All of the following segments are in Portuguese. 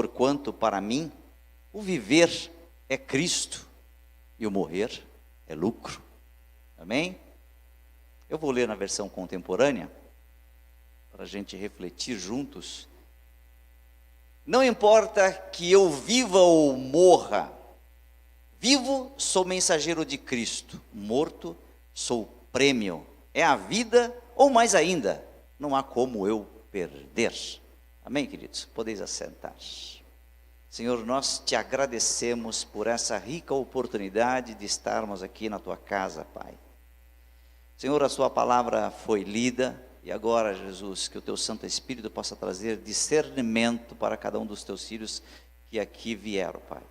porquanto para mim o viver é Cristo e o morrer é lucro. Amém? Eu vou ler na versão contemporânea, para a gente refletir juntos. Não importa que eu viva ou morra, vivo, sou mensageiro de Cristo, morto, sou prêmio. É a vida, ou mais ainda, não há como eu perder. Amém, queridos? Podeis assentar. Senhor, nós te agradecemos por essa rica oportunidade de estarmos aqui na tua casa, Pai. Senhor, a sua palavra foi lida, e agora, Jesus, que o teu Santo Espírito possa trazer discernimento para cada um dos teus filhos que aqui vieram, Pai.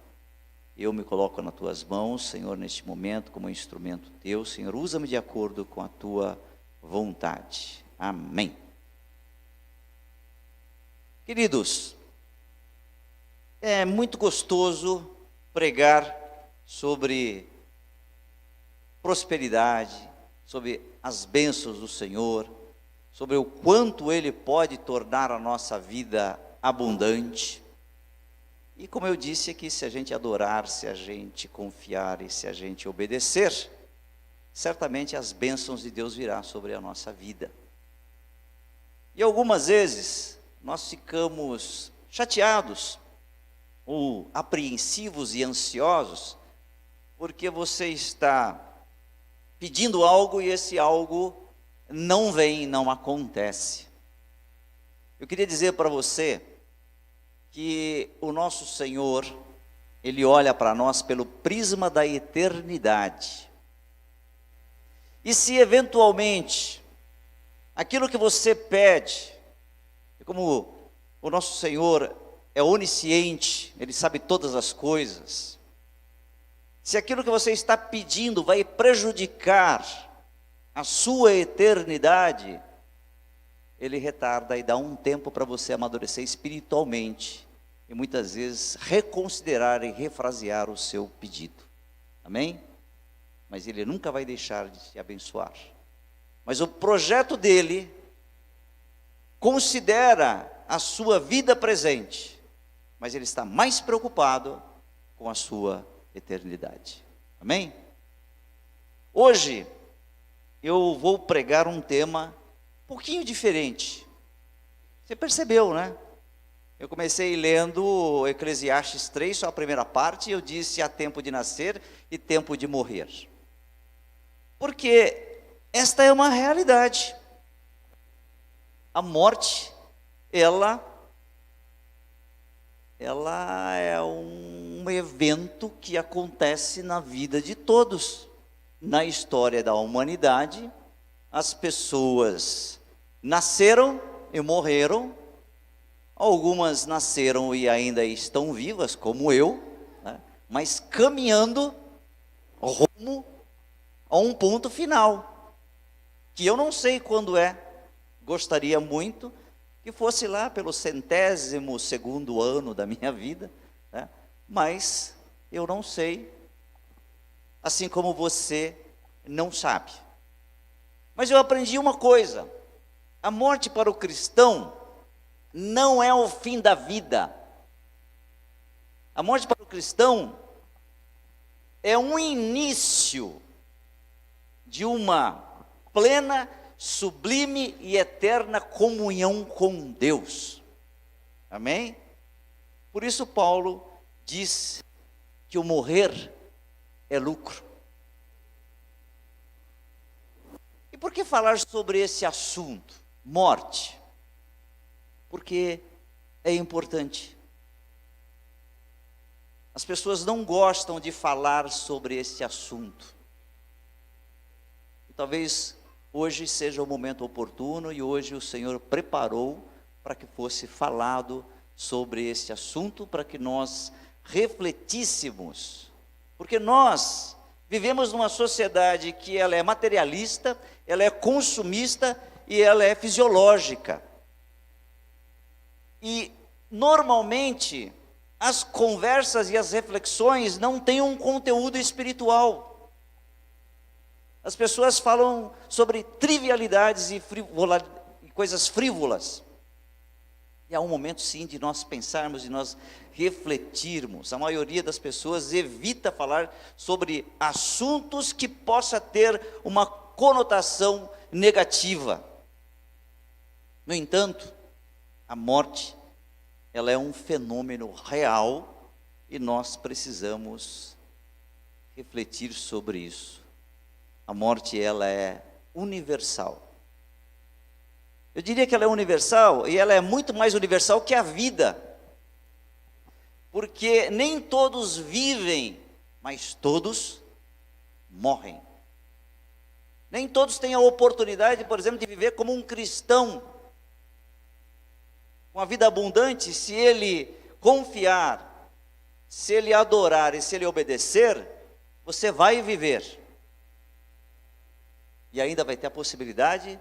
Eu me coloco nas tuas mãos, Senhor, neste momento, como instrumento teu. Senhor, usa-me de acordo com a tua vontade. Amém. Queridos, é muito gostoso pregar sobre prosperidade, sobre as bênçãos do Senhor, sobre o quanto Ele pode tornar a nossa vida abundante. E como eu disse aqui, se a gente adorar, se a gente confiar e se a gente obedecer, certamente as bênçãos de Deus virão sobre a nossa vida. E algumas vezes nós ficamos chateados, ou apreensivos e ansiosos, porque você está pedindo algo e esse algo não vem, não acontece. Eu queria dizer para você que o nosso Senhor, Ele olha para nós pelo prisma da eternidade. E se eventualmente aquilo que você pede, como o nosso Senhor é onisciente, Ele sabe todas as coisas, se aquilo que você está pedindo vai prejudicar a sua eternidade, Ele retarda e dá um tempo para você amadurecer espiritualmente e muitas vezes reconsiderar e refrasear o seu pedido. Amém? Mas Ele nunca vai deixar de te abençoar. Mas o projeto dEle considera a sua vida presente, mas Ele está mais preocupado com a sua eternidade. Amém? Hoje eu vou pregar um tema um pouquinho diferente. Você percebeu, né? Eu comecei lendo Eclesiastes 3, só a primeira parte, e eu disse: há tempo de nascer e tempo de morrer. Porque esta é uma realidade. A morte, ela é um evento que acontece na vida de todos. Na história da humanidade, as pessoas nasceram e morreram. Algumas nasceram e ainda estão vivas, como eu, né? Mas caminhando rumo a um ponto final, que eu não sei quando é. Gostaria muito que fosse lá pelo 100º ano da minha vida, né? Mas eu não sei, assim como você não sabe. Mas eu aprendi uma coisa: a morte para o cristão não é o fim da vida. A morte para o cristão é um início de uma plena, sublime e eterna comunhão com Deus. Amém? Por isso Paulo diz que o morrer é lucro. E por que falar sobre esse assunto, morte? Porque é importante. As pessoas não gostam de falar sobre esse assunto. E talvez hoje seja o momento oportuno e hoje o Senhor preparou para que fosse falado sobre esse assunto, para que nós refletíssemos. Porque nós vivemos numa sociedade que ela é materialista, ela é consumista e ela é fisiológica. E normalmente as conversas e as reflexões não têm um conteúdo espiritual. As pessoas falam sobre trivialidades e coisas frívolas. E há um momento sim de nós pensarmos, de nós refletirmos. A maioria das pessoas evita falar sobre assuntos que possa ter uma conotação negativa. No entanto, a morte, ela é um fenômeno real e nós precisamos refletir sobre isso. A morte, ela é universal. Eu diria que ela é universal, e ela é muito mais universal que a vida. Porque nem todos vivem, mas todos morrem. Nem todos têm a oportunidade, por exemplo, de viver como um cristão, com a vida abundante, se ele confiar, se ele adorar e se ele obedecer, você vai viver. E ainda vai ter a possibilidade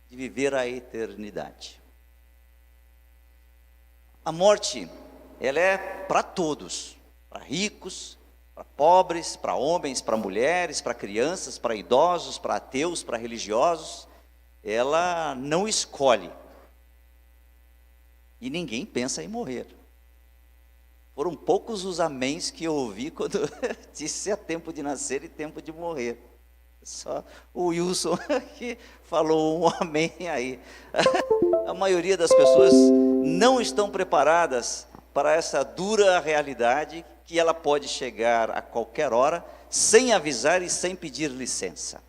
de viver a eternidade. A morte, ela é para todos, para ricos, para pobres, para homens, para mulheres, para crianças, para idosos, para ateus, para religiosos. Ela não escolhe. E ninguém pensa em morrer. Foram poucos os améns que eu ouvi quando disse é tempo de nascer e tempo de morrer. Só o Wilson que falou um amém aí. A maioria das pessoas não estão preparadas para essa dura realidade que ela pode chegar a qualquer hora, sem avisar e sem pedir licença.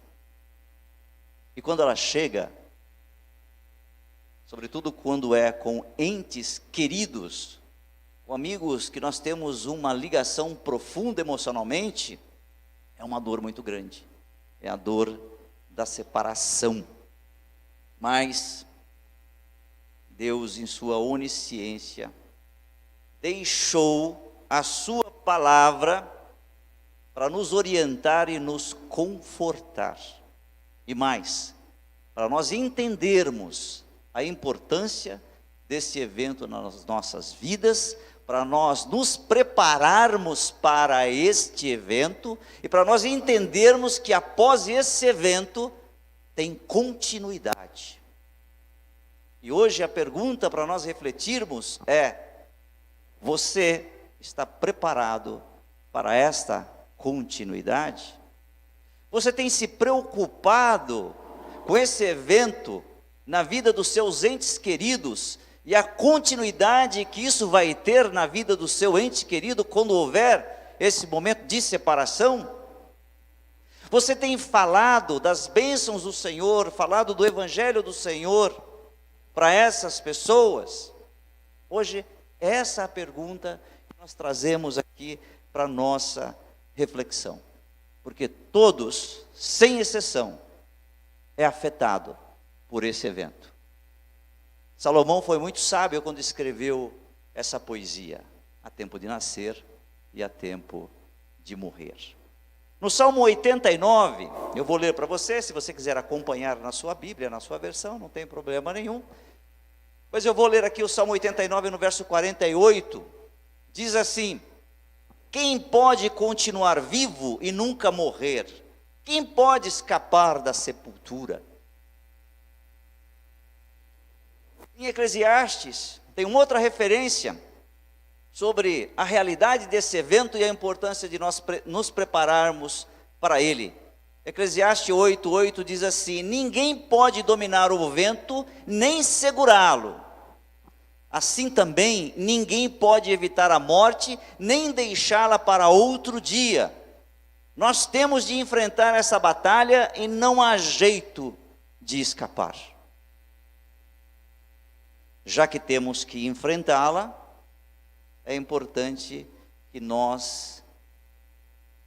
E quando ela chega, sobretudo quando é com entes queridos, com amigos que nós temos uma ligação profunda emocionalmente, é uma dor muito grande. É a dor da separação. Mas Deus, em sua onisciência, deixou a sua palavra para nos orientar e nos confortar. E mais, para nós entendermos a importância desse evento nas nossas vidas, para nós nos prepararmos para este evento e para nós entendermos que após esse evento tem continuidade. E hoje a pergunta para nós refletirmos é: você está preparado para esta continuidade? Você tem se preocupado com esse evento na vida dos seus entes queridos e a continuidade que isso vai ter na vida do seu ente querido quando houver esse momento de separação? Você tem falado das bênçãos do Senhor, falado do Evangelho do Senhor para essas pessoas? Hoje, essa é a pergunta que nós trazemos aqui para a nossa reflexão. Porque todos, sem exceção, é afetado por esse evento. Salomão foi muito sábio quando escreveu essa poesia: há tempo de nascer e há tempo de morrer. No Salmo 89, eu vou ler para você, se você quiser acompanhar na sua Bíblia, na sua versão, não tem problema nenhum. Mas eu vou ler aqui o Salmo 89, no verso 48, diz assim: quem pode continuar vivo e nunca morrer? Quem pode escapar da sepultura? Em Eclesiastes, tem uma outra referência sobre a realidade desse evento e a importância de nós nos prepararmos para ele. Eclesiastes 8:8 diz assim: ninguém pode dominar o vento, nem segurá-lo. Assim também, ninguém pode evitar a morte, nem deixá-la para outro dia. Nós temos de enfrentar essa batalha e não há jeito de escapar. Já que temos que enfrentá-la, é importante que nós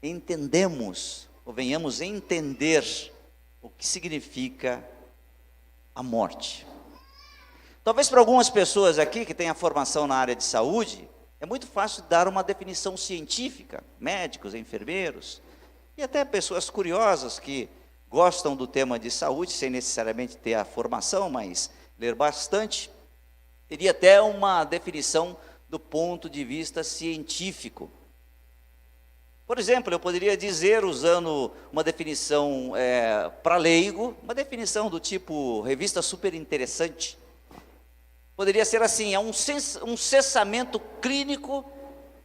entendemos, ou venhamos entender o que significa a morte. Talvez para algumas pessoas aqui que têm a formação na área de saúde, é muito fácil dar uma definição científica, médicos, enfermeiros, e até pessoas curiosas que gostam do tema de saúde, sem necessariamente ter a formação, mas ler bastante, teria até uma definição do ponto de vista científico. Por exemplo, eu poderia dizer, usando uma definição para leigo, uma definição do tipo revista super interessante, Poderia ser assim, é um cessamento clínico,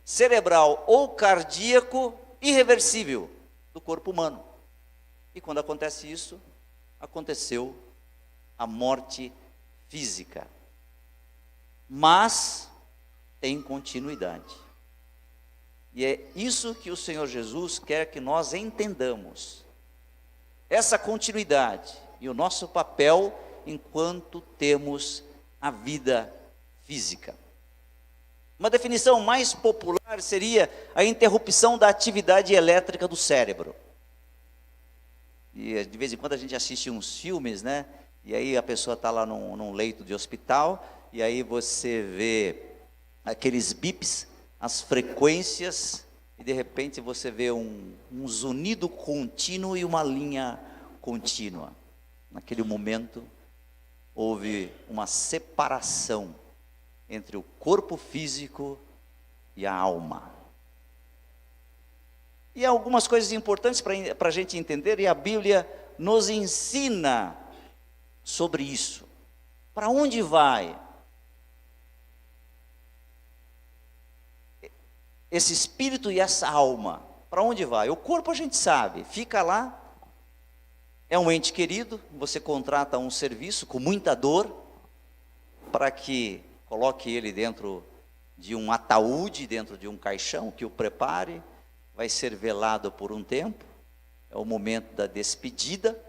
cerebral ou cardíaco irreversível do corpo humano. E quando acontece isso, aconteceu a morte física. Mas tem continuidade. E é isso que o Senhor Jesus quer que nós entendamos. Essa continuidade e o nosso papel enquanto temos a vida física. Uma definição mais popular seria a interrupção da atividade elétrica do cérebro. E de vez em quando a gente assiste uns filmes, né? E aí a pessoa está lá num leito de hospital, e aí você vê aqueles bips, as frequências, e de repente você vê um zunido contínuo e uma linha contínua. Naquele momento, houve uma separação entre o corpo físico e a alma. E há algumas coisas importantes para a gente entender, e a Bíblia nos ensina sobre isso. Para onde vai esse espírito e essa alma? Para onde vai? O corpo a gente sabe, fica lá, é um ente querido, você contrata um serviço com muita dor, para que coloque ele dentro de um ataúde, dentro de um caixão, que o prepare, vai ser velado por um tempo, é o momento da despedida.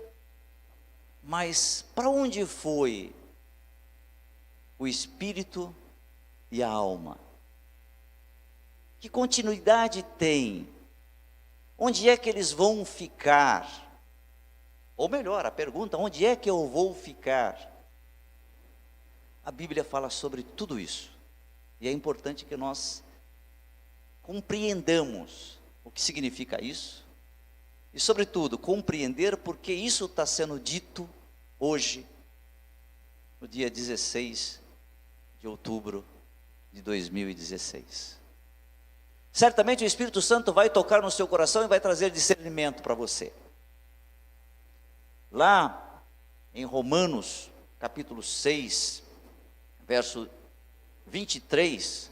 Mas para onde foi o espírito e a alma? Que continuidade tem? Onde é que eles vão ficar? Ou melhor, a pergunta, onde é que eu vou ficar? A Bíblia fala sobre tudo isso. E é importante que nós compreendamos o que significa isso. E, sobretudo, compreender porque isso está sendo dito hoje, no dia 16 de outubro de 2016. Certamente o Espírito Santo vai tocar no seu coração e vai trazer discernimento para você. Lá em Romanos, capítulo 6, verso 23,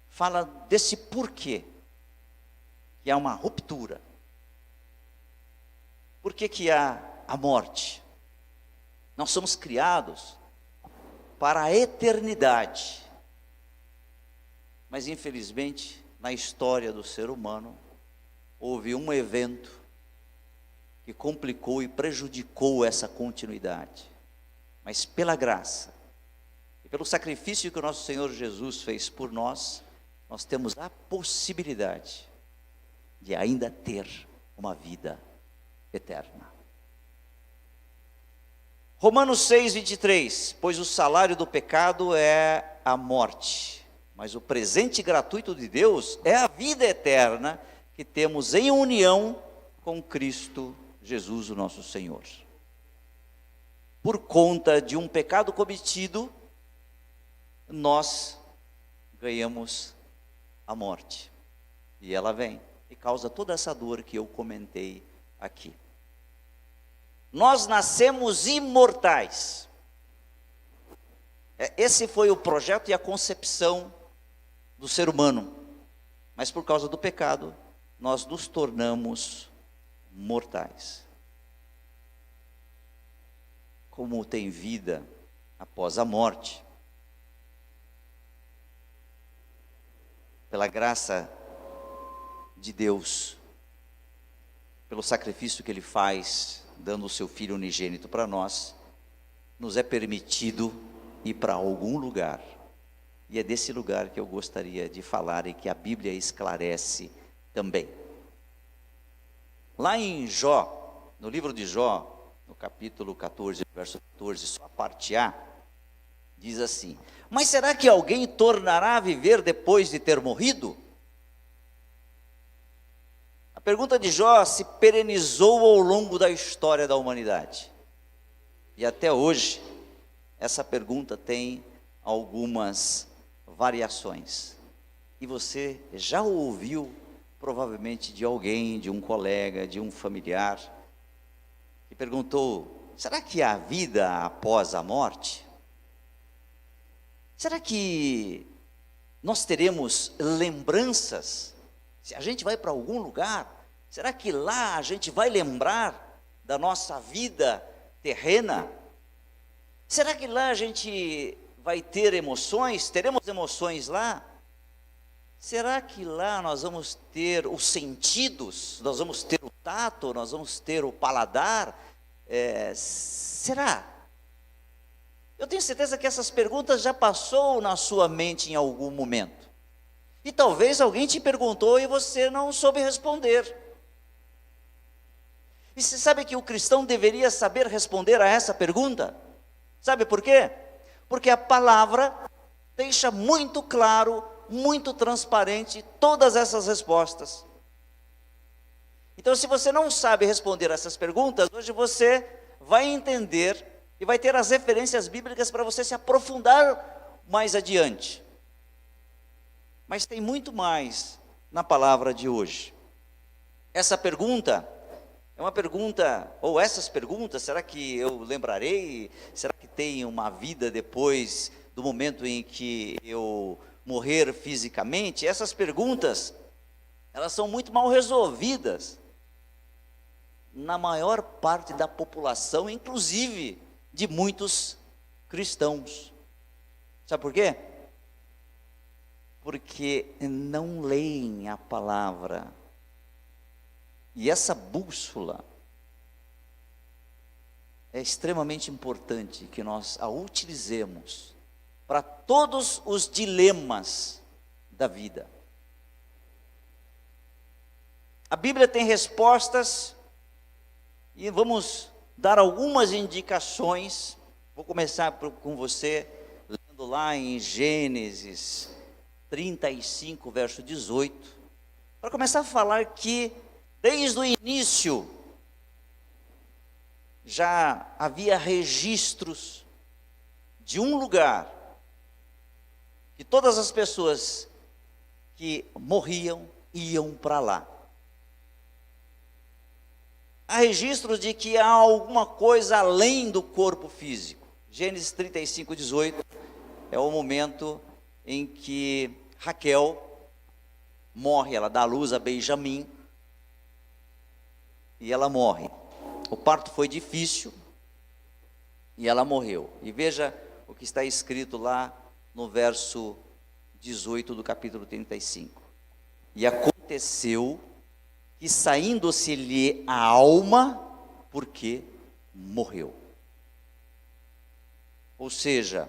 fala desse porquê, que há uma ruptura. Por que há a morte? Nós somos criados para a eternidade. Mas infelizmente, na história do ser humano, houve um evento que complicou e prejudicou essa continuidade. Mas pela graça e pelo sacrifício que o nosso Senhor Jesus fez por nós, nós temos a possibilidade de ainda ter uma vida eterna. Romanos 6, 23, pois o salário do pecado é a morte, mas o presente gratuito de Deus é a vida eterna que temos em união com Cristo Jesus, o nosso Senhor. Por conta de um pecado cometido, nós ganhamos a morte. E ela vem e causa toda essa dor que eu comentei aqui. Nós nascemos imortais. Esse foi o projeto e a concepção do ser humano. Mas por causa do pecado, nós nos tornamos mortais. Como tem vida após a morte? Pela graça de Deus, pelo sacrifício que Ele faz, dando o seu Filho unigênito para nós, nos é permitido ir para algum lugar. E é desse lugar que eu gostaria de falar e que a Bíblia esclarece também. Lá em Jó, no livro de Jó, no capítulo 14, verso 14, só a parte A, diz assim: mas será que alguém tornará a viver depois de ter morrido? A pergunta de Jó se perenizou ao longo da história da humanidade. E até hoje, essa pergunta tem algumas variações. E você já ouviu, provavelmente, de alguém, de um colega, de um familiar, que perguntou: será que há vida após a morte? Será que nós teremos lembranças? Se a gente vai para algum lugar, será que lá a gente vai lembrar da nossa vida terrena? Será que lá a gente vai ter emoções? Teremos emoções lá? Será que lá nós vamos ter os sentidos? Nós vamos ter o tato? Nós vamos ter o paladar? Será? Eu tenho certeza que essas perguntas já passou na sua mente em algum momento. E talvez alguém te perguntou e você não soube responder. E você sabe que o cristão deveria saber responder a essa pergunta? Sabe por quê? Porque a palavra deixa muito claro, muito transparente todas essas respostas. Então, se você não sabe responder essas perguntas, hoje você vai entender e vai ter as referências bíblicas para você se aprofundar mais adiante. Mas tem muito mais na palavra de hoje. Essa pergunta é uma pergunta, ou essas perguntas, será que eu lembrarei? Será que tem uma vida depois do momento em que eu morrer fisicamente? Essas perguntas, elas são muito mal resolvidas na maior parte da população, inclusive de muitos cristãos. Sabe por quê? Porque não leem a palavra. E essa bússola é extremamente importante que nós a utilizemos para todos os dilemas da vida. A Bíblia tem respostas e vamos dar algumas indicações. Vou começar com você, lendo lá em Gênesis 35, verso 18, para começar a falar que desde o início já havia registros de um lugar que todas as pessoas que morriam iam para lá. Há registros de que há alguma coisa além do corpo físico. Gênesis 35, 18 é o momento em que Raquel morre, ela dá à luz a Benjamim e ela morre. O parto foi difícil e ela morreu. E veja o que está escrito lá no verso 18 do capítulo 35. E aconteceu que saindo-se-lhe a alma, porque morreu. Ou seja,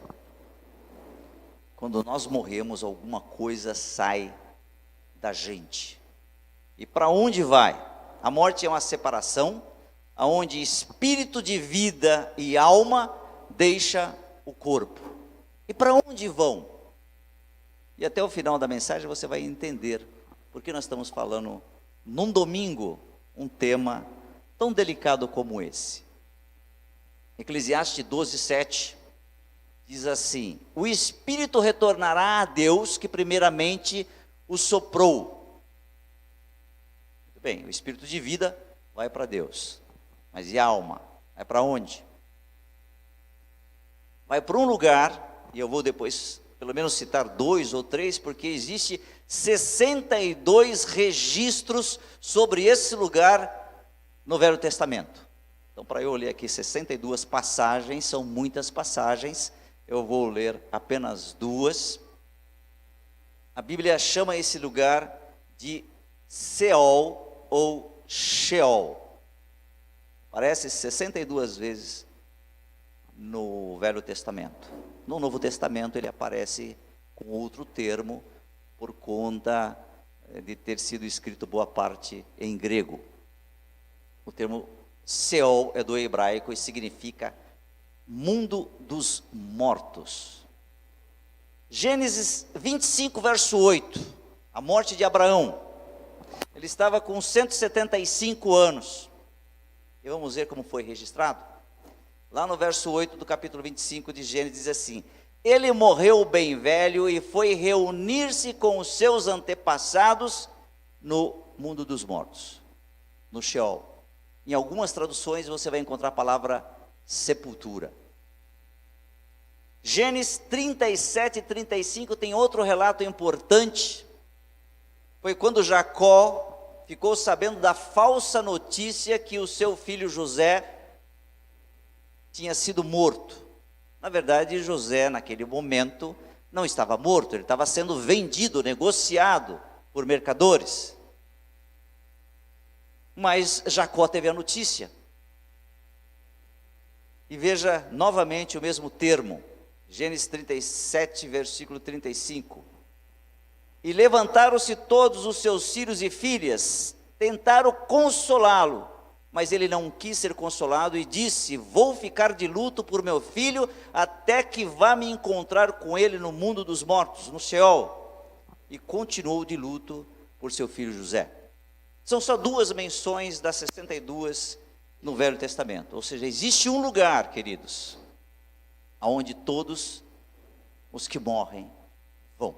quando nós morremos, alguma coisa sai da gente. E para onde vai? A morte é uma separação, onde espírito de vida e alma deixa o corpo. E para onde vão? E até o final da mensagem você vai entender porque nós estamos falando num domingo um tema tão delicado como esse. Eclesiastes 12, 7 diz assim: o espírito retornará a Deus que primeiramente o soprou. Muito bem, o espírito de vida vai para Deus, mas e a alma? Vai para onde? Vai para um lugar, e eu vou depois pelo menos citar 2 ou 3, porque existe 62 registros sobre esse lugar no Velho Testamento. Então, para eu ler aqui 62 passagens, são muitas passagens, eu vou ler apenas 2. A Bíblia chama esse lugar de Seol ou Sheol. Aparece 62 vezes no Velho Testamento. No Novo Testamento ele aparece com outro termo, por conta de ter sido escrito boa parte em grego. O termo Seol é do hebraico e significa mundo dos mortos. Gênesis 25, verso 8, a morte de Abraão. Ele estava com 175 anos. E vamos ver como foi registrado. Lá no verso 8 do capítulo 25 de Gênesis diz assim: ele morreu bem velho e foi reunir-se com os seus antepassados no mundo dos mortos, no Sheol. Em algumas traduções você vai encontrar a palavra sepultura. Gênesis 37 e 35 tem outro relato importante. Foi quando Jacó ficou sabendo da falsa notícia que o seu filho José tinha sido morto. Na verdade, José, naquele momento, não estava morto, ele estava sendo vendido, negociado por mercadores. Mas Jacó teve a notícia. E veja novamente o mesmo termo, Gênesis 37, versículo 35. E levantaram-se todos os seus filhos e filhas, tentaram consolá-lo, mas ele não quis ser consolado e disse: vou ficar de luto por meu filho, até que vá me encontrar com ele no mundo dos mortos, no Sheol. E continuou de luto por seu filho José. São só duas menções das 62 no Velho Testamento. Ou seja, existe um lugar, queridos, aonde todos os que morrem vão.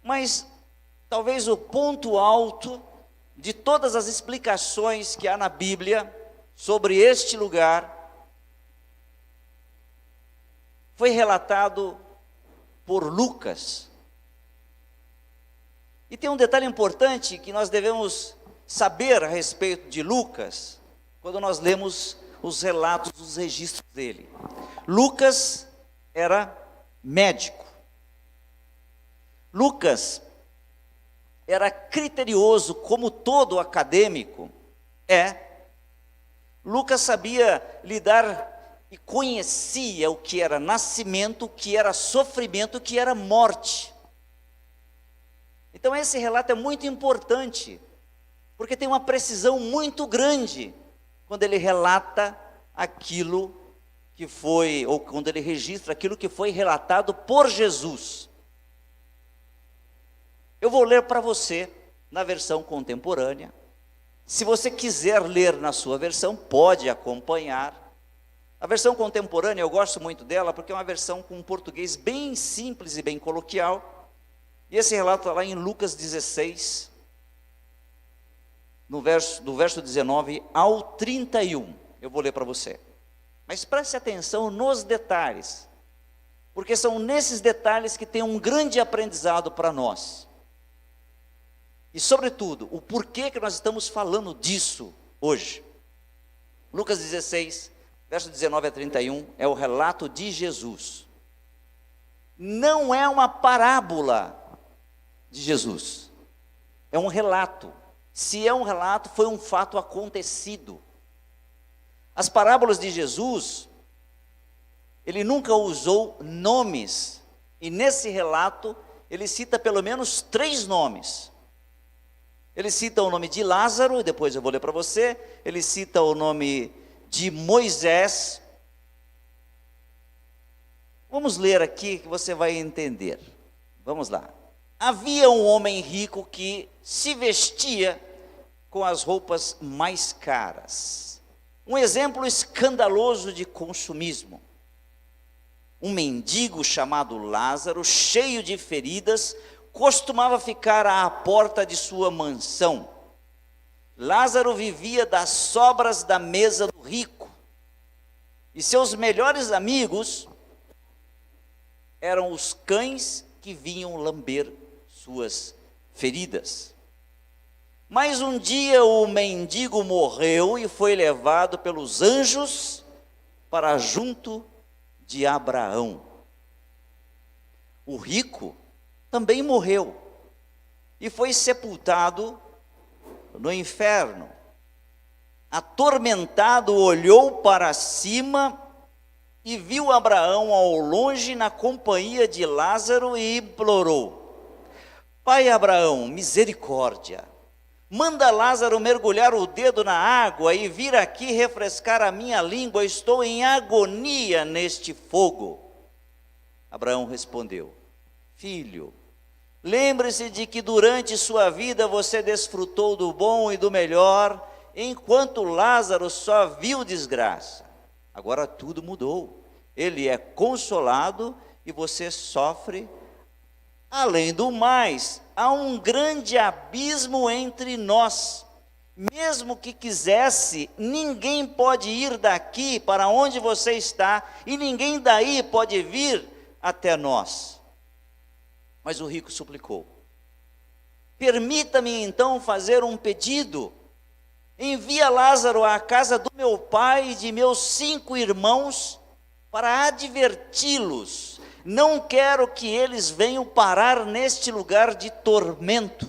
Mas talvez o ponto alto de todas as explicações que há na Bíblia sobre este lugar foi relatado por Lucas. E tem um detalhe importante que nós devemos saber a respeito de Lucas, quando nós lemos os relatos, os registros dele. Lucas era médico. Lucas era criterioso, como todo acadêmico é. Lucas sabia lidar e conhecia o que era nascimento, o que era sofrimento, o que era morte. Então esse relato é muito importante, porque tem uma precisão muito grande quando ele relata aquilo que foi, ou quando ele registra aquilo que foi relatado por Jesus. Eu vou ler para você na versão contemporânea. Se você quiser ler na sua versão, pode acompanhar. A versão contemporânea, eu gosto muito dela, porque é uma versão com um português bem simples e bem coloquial. E esse relato está lá em Lucas 16, do verso 19 ao 31. Eu vou ler para você. Mas preste atenção nos detalhes, porque são nesses detalhes que tem um grande aprendizado para nós. E, sobretudo, o porquê que nós estamos falando disso hoje. Lucas 16, verso 19 a 31, é o relato de Jesus. Não é uma parábola de Jesus, é um relato. Se é um relato, foi um fato acontecido. As parábolas de Jesus, ele nunca usou nomes, e nesse relato, ele cita pelo menos 3 nomes. Ele cita o nome de Lázaro, depois eu vou ler para você. Ele cita o nome de Moisés. Vamos ler aqui que você vai entender. Vamos lá. Havia um homem rico que se vestia com as roupas mais caras. Um exemplo escandaloso de consumismo. Um mendigo chamado Lázaro, cheio de feridas, costumava ficar à porta de sua mansão. Lázaro vivia das sobras da mesa do rico, e seus melhores amigos eram os cães que vinham lamber suas feridas. Mas um dia o mendigo morreu e foi levado pelos anjos para junto de Abraão. O rico também morreu e foi sepultado no inferno. Atormentado, olhou para cima e viu Abraão ao longe na companhia de Lázaro e implorou: Pai Abraão, misericórdia, manda Lázaro mergulhar o dedo na água e vir aqui refrescar a minha língua, estou em agonia neste fogo. Abraão respondeu: Filho, lembre-se de que durante sua vida você desfrutou do bom e do melhor, enquanto Lázaro só viu desgraça. Agora tudo mudou. Ele é consolado e você sofre. Além do mais, há um grande abismo entre nós. mesmo que quisesse, ninguém pode ir daqui para onde você está, e ninguém daí pode vir até nós. Mas o rico suplicou: permita-me então fazer um pedido. Envia Lázaro à casa do meu pai e de meus 5 irmãos, para adverti-los. Não quero que eles venham parar neste lugar de tormento.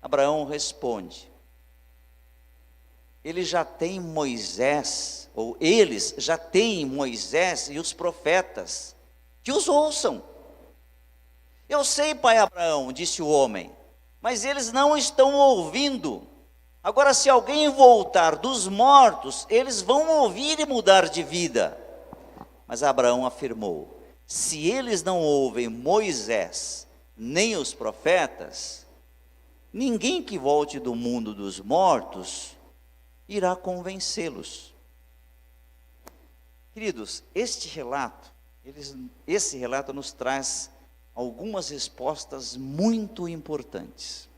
Abraão responde: ele já tem Moisés, ou eles já têm Moisés e os profetas, que os ouçam. Eu sei, pai Abraão, disse o homem, mas eles não estão ouvindo. Agora, se alguém voltar dos mortos, eles vão ouvir e mudar de vida. Mas Abraão afirmou: se eles não ouvem Moisés, nem os profetas, ninguém que volte do mundo dos mortos irá convencê-los. Queridos, esse relato nos traz algumas respostas muito importantes.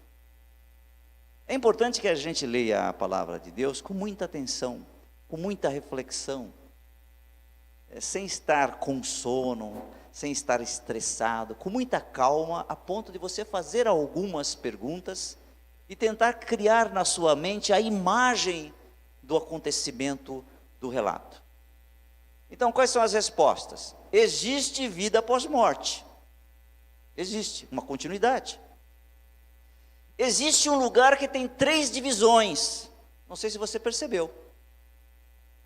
É importante que a gente leia a palavra de Deus com muita atenção, com muita reflexão, sem estar com sono, sem estar estressado, com muita calma, a ponto de você fazer algumas perguntas e tentar criar na sua mente a imagem do acontecimento do relato. Então, quais são as respostas? Existe vida após morte. Existe uma continuidade. Existe um lugar que tem 3 divisões. Não sei se você percebeu.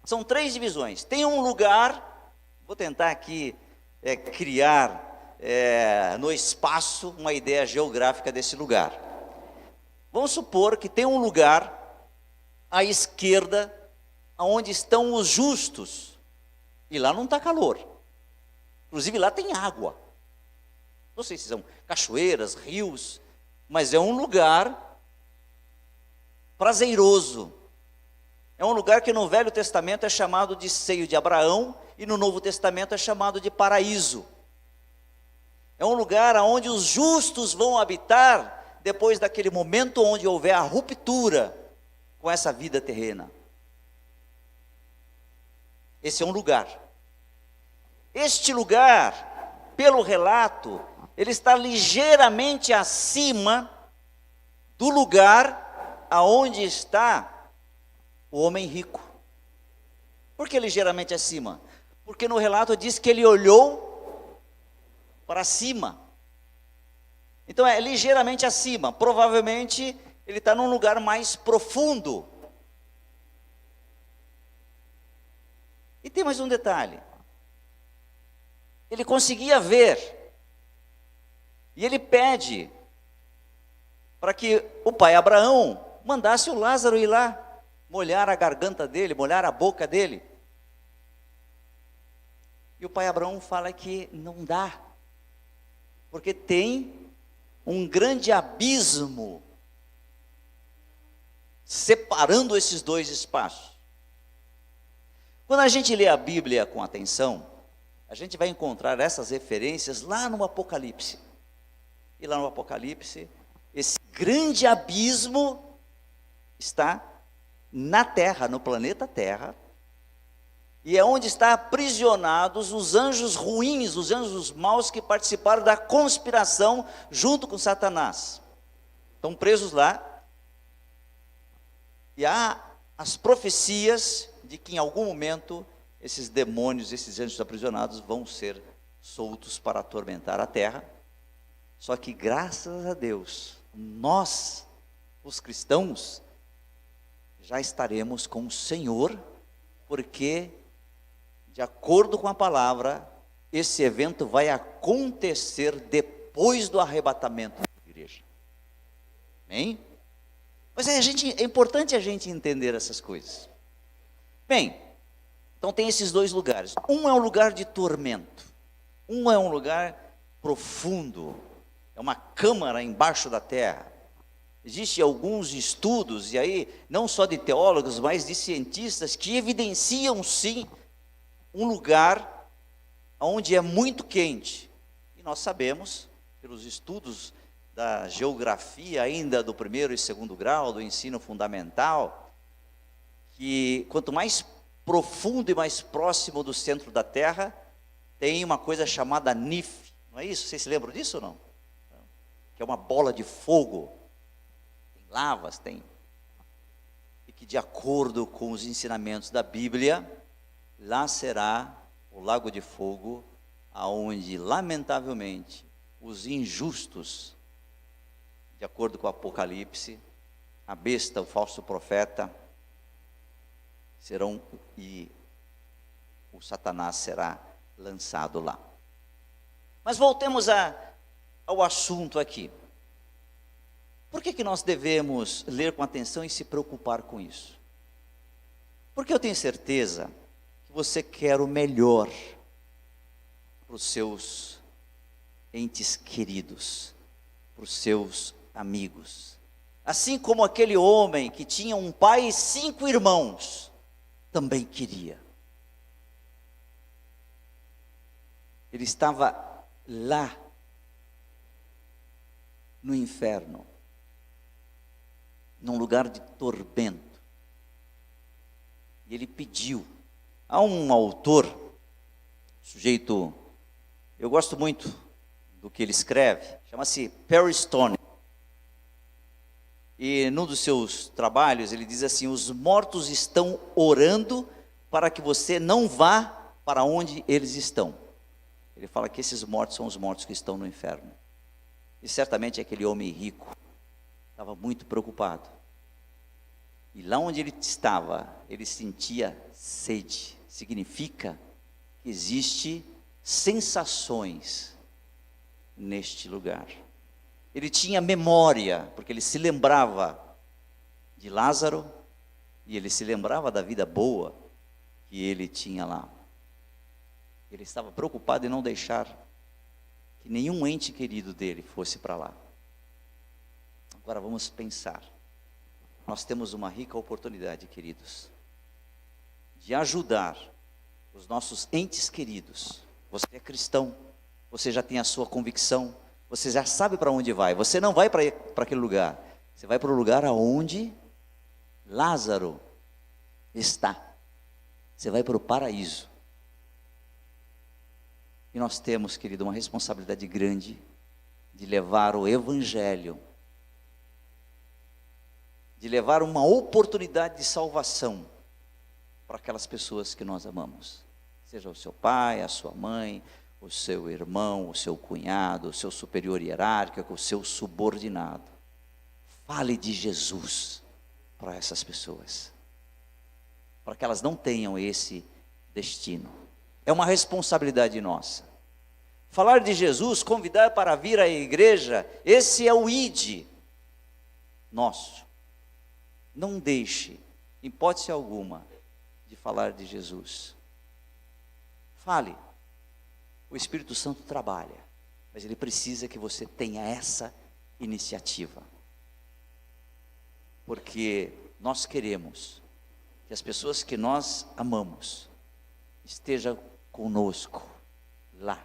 São 3 divisões. Tem um lugar, vou tentar aqui criar no espaço uma ideia geográfica desse lugar. Vamos supor que tem um lugar à esquerda, onde estão os justos. E lá não está calor. Inclusive lá tem água. Não sei se são cachoeiras, rios, mas é um lugar prazeroso. É um lugar que no Velho Testamento é chamado de seio de Abraão e no Novo Testamento é chamado de paraíso. É um lugar onde os justos vão habitar depois daquele momento onde houver a ruptura com essa vida terrena. Esse é um lugar. Este lugar, pelo relato, ele está ligeiramente acima do lugar aonde está o homem rico. Por que ligeiramente acima? Porque no relato diz que ele olhou para cima. Então é ligeiramente acima. Provavelmente ele está num lugar mais profundo. E tem mais um detalhe. Ele conseguia ver. E ele pede para que o pai Abraão mandasse o Lázaro ir lá, molhar a garganta dele, molhar a boca dele. E o pai Abraão fala que não dá, porque tem um grande abismo separando esses 2 espaços. Quando a gente lê a Bíblia com atenção, a gente vai encontrar essas referências lá no Apocalipse. E lá no Apocalipse, esse grande abismo está na Terra, no planeta Terra, e é onde estão aprisionados os anjos ruins, os anjos maus que participaram da conspiração junto com Satanás. Estão presos lá, e há as profecias de que em algum momento esses demônios, esses anjos aprisionados vão ser soltos para atormentar a Terra. Só que graças a Deus, nós, os cristãos, já estaremos com o Senhor, porque, de acordo com a palavra, esse evento vai acontecer depois do arrebatamento da igreja. Amém? Mas é importante a gente entender essas coisas. Bem, então tem esses 2 lugares. Um é um lugar de tormento. Um é um lugar profundo. É uma câmara embaixo da terra. Existem alguns estudos, e aí não só de teólogos, mas de cientistas, que evidenciam sim um lugar onde é muito quente. E nós sabemos, pelos estudos da geografia ainda do primeiro e segundo grau, do ensino fundamental, que quanto mais profundo e mais próximo do centro da Terra, tem uma coisa chamada NIF, não é isso? Vocês se lembram disso ou não? Que é uma bola de fogo, tem lavas, tem... E que de acordo com os ensinamentos da Bíblia, lá será o lago de fogo, aonde lamentavelmente os injustos, de acordo com o Apocalipse, a besta, o falso profeta, serão, e o Satanás será lançado lá. Mas voltemos ao assunto aqui. Por que nós devemos ler com atenção e se preocupar com isso? Porque eu tenho certeza que você quer o melhor para os seus entes queridos, para os seus amigos. Assim como aquele homem que tinha um pai e 5 irmãos, também queria. Ele estava lá, no inferno, num lugar de tormento. E ele pediu. Há um autor, sujeito, eu gosto muito do que ele escreve, chama-se Perry Stone. E num dos seus trabalhos ele diz assim: os mortos estão orando para que você não vá para onde eles estão. Ele fala que esses mortos são os mortos que estão no inferno. E certamente aquele homem rico estava muito preocupado. E lá onde ele estava, ele sentia sede. Significa que existe sensações neste lugar. Ele tinha memória, porque ele se lembrava de Lázaro e ele se lembrava da vida boa que ele tinha lá. Ele estava preocupado em não deixar que nenhum ente querido dele fosse para lá. Agora vamos pensar. Nós temos uma rica oportunidade, queridos, de ajudar os nossos entes queridos. Você é cristão, você já tem a sua convicção, você já sabe para onde vai. Você não vai para aquele lugar, você vai para o lugar aonde Lázaro está. Você vai para o paraíso. E nós temos, querido, uma responsabilidade grande de levar o evangelho, de levar uma oportunidade de salvação para aquelas pessoas que nós amamos. Seja o seu pai, a sua mãe, o seu irmão, o seu cunhado, o seu superior hierárquico, o seu subordinado. Fale de Jesus para essas pessoas, para que elas não tenham esse destino. É uma responsabilidade nossa. Falar de Jesus, convidar para vir à igreja, esse é o ID nosso. Não deixe, em hipótese alguma, de falar de Jesus. Fale. O Espírito Santo trabalha, mas ele precisa que você tenha essa iniciativa. Porque nós queremos que as pessoas que nós amamos estejam conosco lá.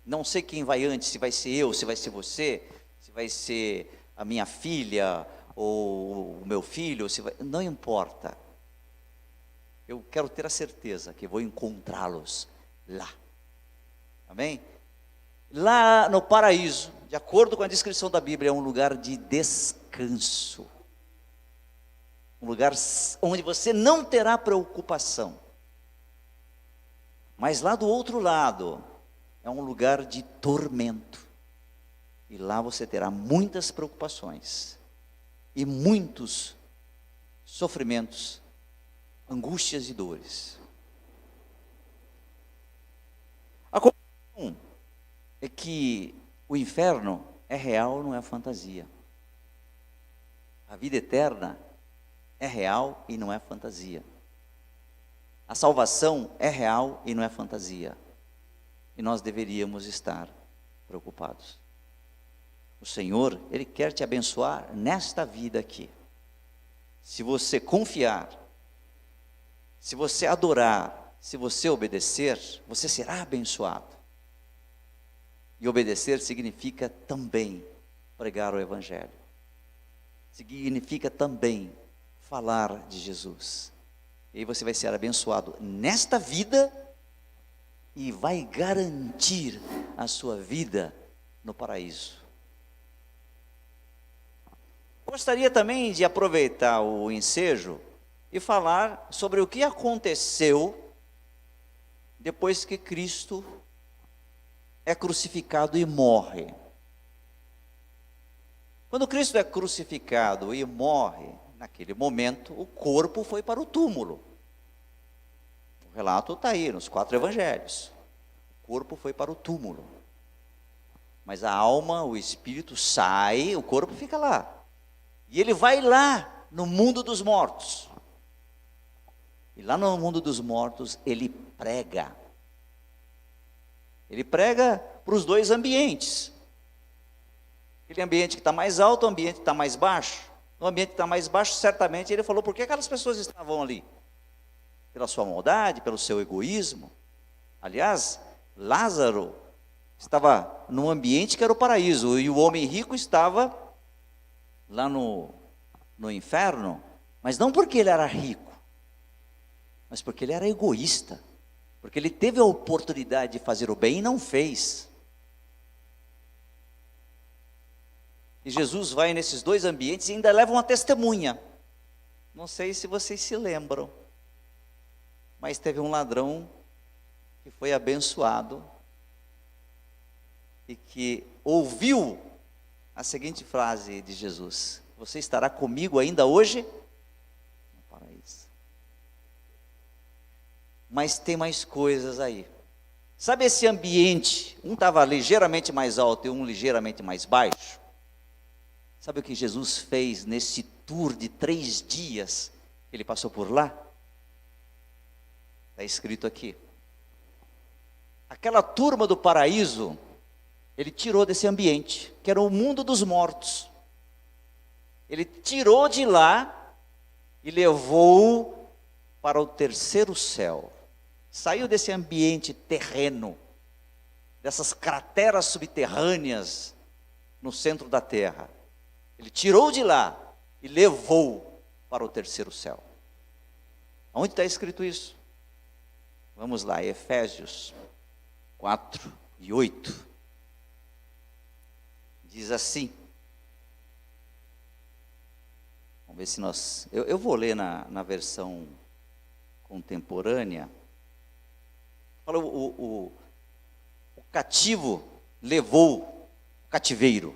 Não sei quem vai antes, se vai ser eu, se vai ser você, se vai ser a minha filha ou o meu filho, não importa. Eu quero ter a certeza que vou encontrá-los lá. Amém? Lá no paraíso, de acordo com a descrição da Bíblia, é um lugar de descanso. Um lugar onde você não terá preocupação. Mas lá do outro lado, é um lugar de tormento. E lá você terá muitas preocupações. E muitos sofrimentos, angústias e dores. A conclusão é que o inferno é real, não é fantasia. A vida eterna é real e não é fantasia. A salvação é real e não é fantasia. E nós deveríamos estar preocupados. O Senhor, Ele quer te abençoar nesta vida aqui. Se você confiar, se você adorar, se você obedecer, você será abençoado. E E obedecer significa também pregar o Evangelho. Significa também falar de Jesus. E aí você vai ser abençoado nesta vida e vai garantir a sua vida no paraíso. Gostaria também de aproveitar o ensejo e falar sobre o que aconteceu depois que Cristo é crucificado e morre. Quando Cristo é crucificado e morre, naquele momento, o corpo foi para o túmulo. O relato está aí, nos 4 evangelhos. O corpo foi para o túmulo. Mas a alma, o espírito sai, o corpo fica lá. E ele vai lá, no mundo dos mortos. E lá no mundo dos mortos, ele prega. Ele prega para os 2 ambientes. Aquele ambiente que está mais alto, o ambiente que está mais baixo. No ambiente que está mais baixo, certamente, ele falou, por que aquelas pessoas estavam ali? Pela sua maldade, pelo seu egoísmo. Aliás, Lázaro estava num ambiente que era o paraíso, e o homem rico estava lá no inferno, mas não porque ele era rico, mas porque ele era egoísta, porque ele teve a oportunidade de fazer o bem e não fez. E Jesus vai nesses 2 ambientes e ainda leva uma testemunha. Não sei se vocês se lembram, mas teve um ladrão que foi abençoado e que ouviu a seguinte frase de Jesus: você estará comigo ainda hoje no paraíso. Mas tem mais coisas aí. Sabe esse ambiente? Um estava ligeiramente mais alto e um ligeiramente mais baixo. Sabe o que Jesus fez nesse tour de 3 dias que ele passou por lá? Está escrito aqui. Aquela turma do paraíso, ele tirou desse ambiente, que era o mundo dos mortos. Ele tirou de lá e levou para o 3º céu. Saiu desse ambiente terreno, dessas crateras subterrâneas no centro da terra. Ele tirou de lá e levou para o 3º céu. Onde está escrito isso? Vamos lá, Efésios 4:8. Diz assim. Vamos ver se nós... Eu vou ler na versão contemporânea. Fala, o cativo levou o cativeiro.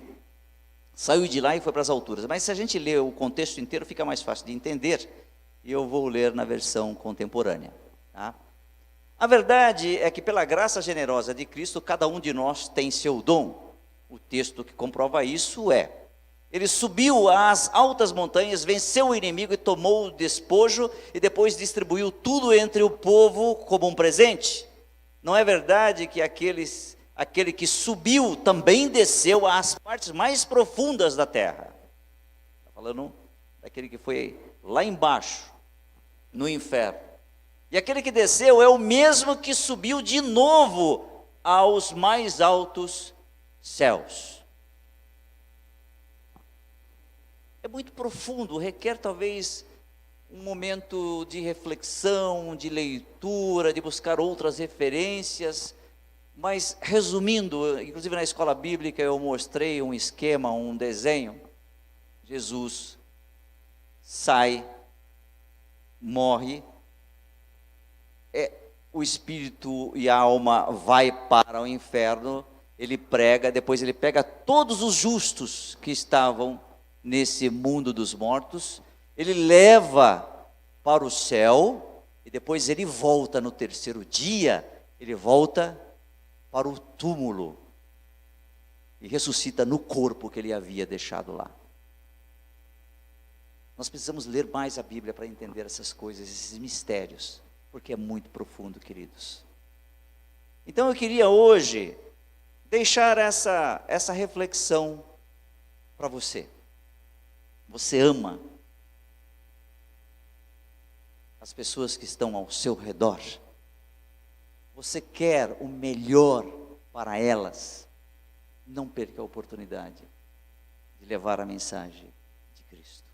Saiu de lá e foi para as alturas. Mas se a gente ler o contexto inteiro, fica mais fácil de entender. E eu vou ler na versão contemporânea. Tá? A verdade é que pela graça generosa de Cristo, cada um de nós tem seu dom. O texto que comprova isso é: ele subiu às altas montanhas, venceu o inimigo e tomou o despojo, e depois distribuiu tudo entre o povo como um presente. Não é verdade que aquele que subiu também desceu às partes mais profundas da terra? Está falando daquele que foi lá embaixo, no inferno. E aquele que desceu é o mesmo que subiu de novo aos mais altos céus. É muito profundo, requer talvez um momento de reflexão, de leitura, de buscar outras referências, mas resumindo, inclusive na escola bíblica eu mostrei um esquema, um desenho. Jesus sai, morre, o espírito e a alma vai para o inferno, ele prega, depois ele pega todos os justos que estavam nesse mundo dos mortos, ele leva para o céu, e depois ele volta no 3º dia, ele volta para o túmulo, e ressuscita no corpo que ele havia deixado lá. Nós precisamos ler mais a Bíblia para entender essas coisas, esses mistérios, porque é muito profundo, queridos. Então eu queria hoje deixar essa reflexão para você. Você ama as pessoas que estão ao seu redor? Você quer o melhor para elas? não perca a oportunidade de levar a mensagem de Cristo.